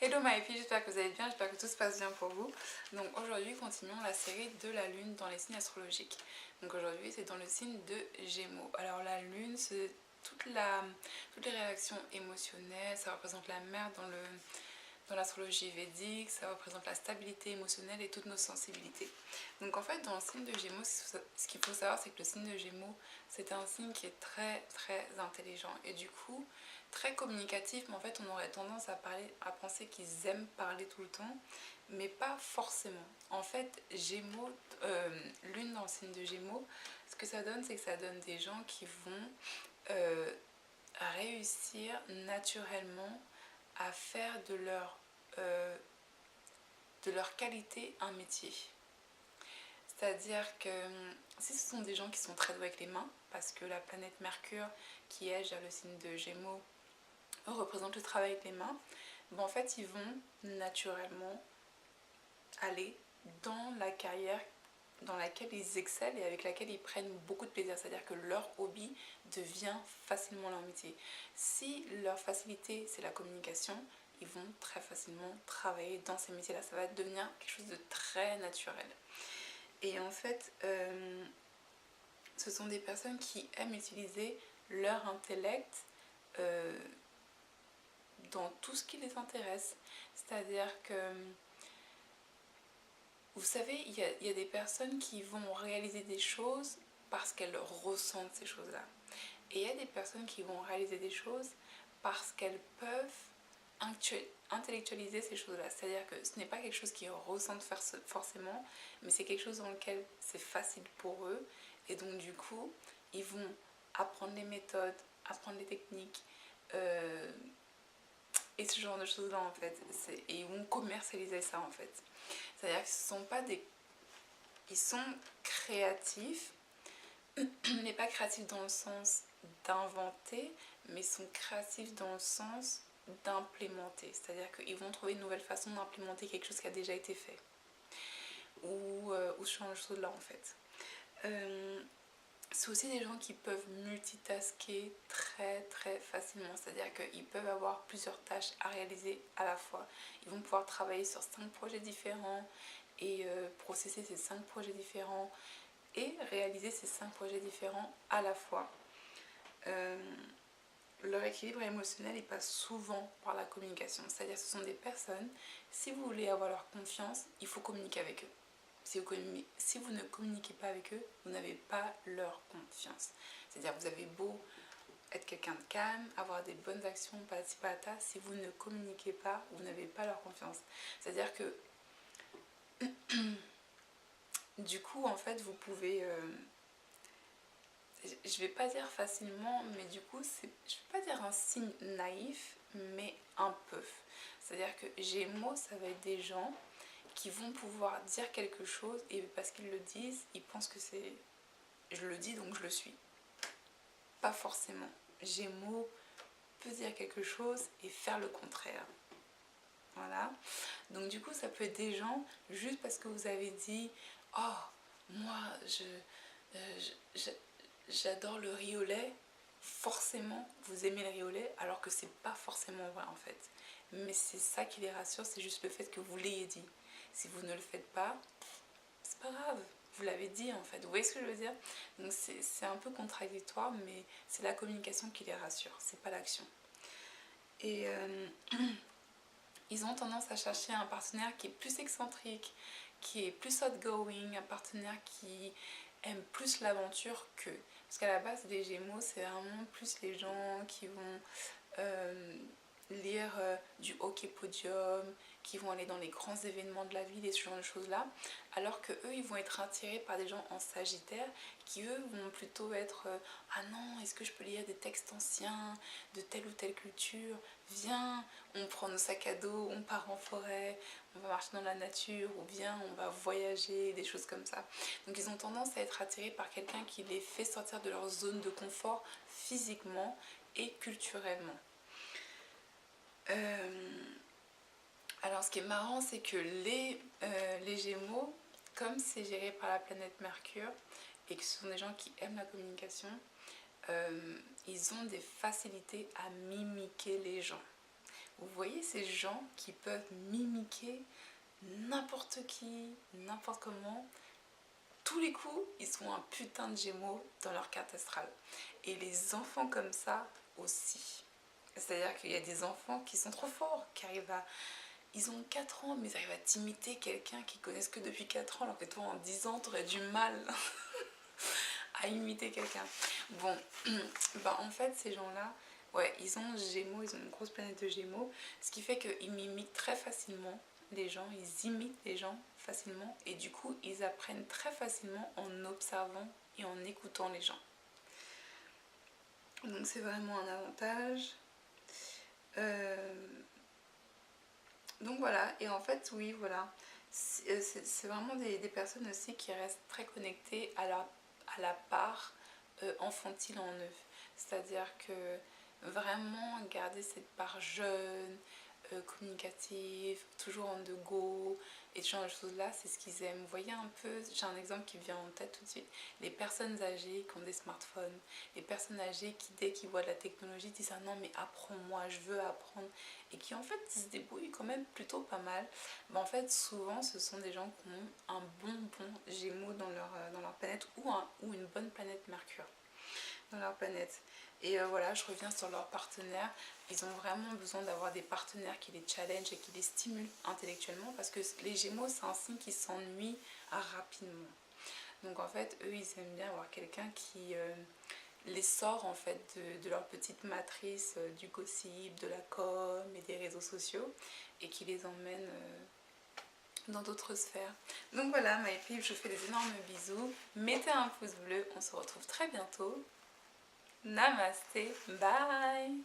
Hello my filles, j'espère que vous allez bien, j'espère que tout se passe bien pour vous. Donc aujourd'hui, continuons la série de la lune dans les signes astrologiques. Donc aujourd'hui, c'est dans le signe de Gémeaux. Alors la lune, c'est toutes les réactions émotionnelles, ça représente la mer dans l'astrologie védique, ça représente la stabilité émotionnelle et toutes nos sensibilités. Donc en fait, dans le signe de Gémeaux, ce qu'il faut savoir, c'est que le signe de Gémeaux, c'est un signe qui est très très intelligent et du coup très communicatif, mais en fait on aurait tendance à penser qu'ils aiment parler tout le temps, mais pas forcément. En fait, Gémeaux, lune dans le signe de Gémeaux, ce que ça donne, c'est que ça donne des gens qui vont euh, réussir naturellement à faire euh, de leur qualité un métier. C'est-à-dire que si ce sont des gens qui sont très doués avec les mains, parce que la planète Mercure, qui est le signe de Gémeaux, représente le travail avec les mains, ben en fait ils vont naturellement aller dans la carrière dans laquelle ils excellent et avec laquelle ils prennent beaucoup de plaisir. C'est-à-dire que leur hobby devient facilement leur métier. Si leur facilité, c'est la communication, ils vont très facilement travailler dans ces métiers-là. Ça va devenir quelque chose de très naturel. Et en fait, ce sont des personnes qui aiment utiliser leur intellect dans tout ce qui les intéresse. C'est-à-dire que vous savez, il y a des personnes qui vont réaliser des choses parce qu'elles ressentent ces choses-là. Et il y a des personnes qui vont réaliser des choses parce qu'elles peuvent intellectualiser ces choses-là. C'est-à-dire que ce n'est pas quelque chose qu'ils ressentent forcément, mais c'est quelque chose dans lequel c'est facile pour eux. Et donc du coup, ils vont apprendre les méthodes, apprendre les techniques, et ce genre de choses-là en fait. Et ils vont commercialiser ça en fait. C'est-à-dire qu'ils ne sont pas des... Ils sont créatifs, mais pas créatifs dans le sens d'inventer, mais sont créatifs dans le sens d'implémenter. C'est-à-dire qu'ils vont trouver une nouvelle façon d'implémenter quelque chose qui a déjà été fait. Ou ce genre de choses-là en fait. C'est aussi des gens qui peuvent multitasker très très facilement, c'est-à-dire qu'ils peuvent avoir plusieurs tâches à réaliser à la fois. Ils vont pouvoir travailler sur 5 projets différents et processer ces 5 projets différents et réaliser ces 5 projets différents à la fois. Leur équilibre émotionnel il passe souvent par la communication, c'est-à-dire que ce sont des personnes, si vous voulez avoir leur confiance, il faut communiquer avec eux. Si vous ne communiquez pas avec eux, vous n'avez pas leur confiance. C'est-à-dire vous avez beau être quelqu'un de calme, avoir des bonnes actions, patati patata, si vous ne communiquez pas, vous n'avez pas leur confiance. C'est-à-dire que du coup, en fait, vous pouvez... je vais pas dire facilement, mais du coup, je vais pas dire un signe naïf, mais un peu. C'est-à-dire que Gémeaux, ça va être des gens qui vont pouvoir dire quelque chose et parce qu'ils le disent, ils pensent que c'est... Je le dis donc je le suis. Pas forcément. Gémeaux peut dire quelque chose et faire le contraire. Voilà. Donc du coup, ça peut être des gens, juste parce que vous avez dit « Oh, moi, j'adore le riz au lait », forcément, vous aimez le riz au lait, alors que c'est pas forcément vrai en fait. Mais c'est ça qui les rassure, c'est juste le fait que vous l'ayez dit. Si vous ne le faites pas, c'est pas grave, vous l'avez dit en fait. Vous voyez ce que je veux dire? Donc c'est un peu contradictoire, mais c'est la communication qui les rassure, c'est pas l'action. Et ils ont tendance à chercher un partenaire qui est plus excentrique, qui est plus outgoing, un partenaire qui aime plus l'aventure qu'eux. Parce qu'à la base des Gémeaux, c'est vraiment plus les gens qui vont lire du hockey podium, qui vont aller dans les grands événements de la vie, et ce genre de choses-là, alors que eux, ils vont être attirés par des gens en Sagittaire, qui eux vont plutôt être ah non, est-ce que je peux lire des textes anciens de telle ou telle culture? Viens, on prend nos sacs à dos, on part en forêt, on va marcher dans la nature, ou bien on va voyager, des choses comme ça. Donc ils ont tendance à être attirés par quelqu'un qui les fait sortir de leur zone de confort physiquement et culturellement. Alors ce qui est marrant, c'est que les Gémeaux, comme c'est géré par la planète Mercure, et que ce sont des gens qui aiment la communication, ils ont des facilités à mimiquer les gens. vous voyez ces gens qui peuvent mimiquer n'importe qui, n'importe comment. Tous les coups, ils sont un putain de Gémeaux dans leur carte astrale. Et les enfants comme ça aussi. C'est-à-dire qu'il y a des enfants qui sont trop forts, qui arrivent à... Ils ont 4 ans, mais ils arrivent à t'imiter quelqu'un qu'ils connaissent que depuis 4 ans, alors que toi, en 10 ans, t'aurais du mal à imiter quelqu'un. Bon, bah en fait, ces gens-là, ouais, ils ont Gémeaux, ils ont une grosse planète de Gémeaux, ce qui fait qu'ils mimiquent très facilement les gens, ils imitent les gens facilement, et du coup, ils apprennent très facilement en observant et en écoutant les gens. Donc c'est vraiment un avantage. Donc voilà, et en fait, oui, voilà, c'est vraiment des personnes aussi qui restent très connectées à la part enfantile en eux. C'est-à-dire que vraiment garder cette part jeune, communicative, toujours en de go, et ce genre de choses-là, c'est ce qu'ils aiment. Vous voyez un peu, j'ai un exemple qui me vient en tête tout de suite, les personnes âgées qui ont des smartphones, les personnes âgées qui, dès qu'ils voient de la technologie, disent « Ah non, mais apprends-moi, je veux apprendre », et qui en fait se débrouillent quand même plutôt pas mal. Mais en fait, souvent, ce sont des gens qui ont un bon Gémeaux dans leur planète, ou une bonne planète Mercure dans leur planète. Et voilà, je reviens sur leurs partenaires. Ils ont vraiment besoin d'avoir des partenaires qui les challengent et qui les stimulent intellectuellement, parce que les Gémeaux, c'est un signe qui s'ennuie rapidement. Donc en fait, eux, ils aiment bien avoir quelqu'un qui les sort en fait de leur petite matrice du gossip, de la com et des réseaux sociaux, et qui les emmène dans d'autres sphères. Donc voilà, my people, je vous fais des énormes bisous. Mettez un pouce bleu, on se retrouve très bientôt. Namaste, bye.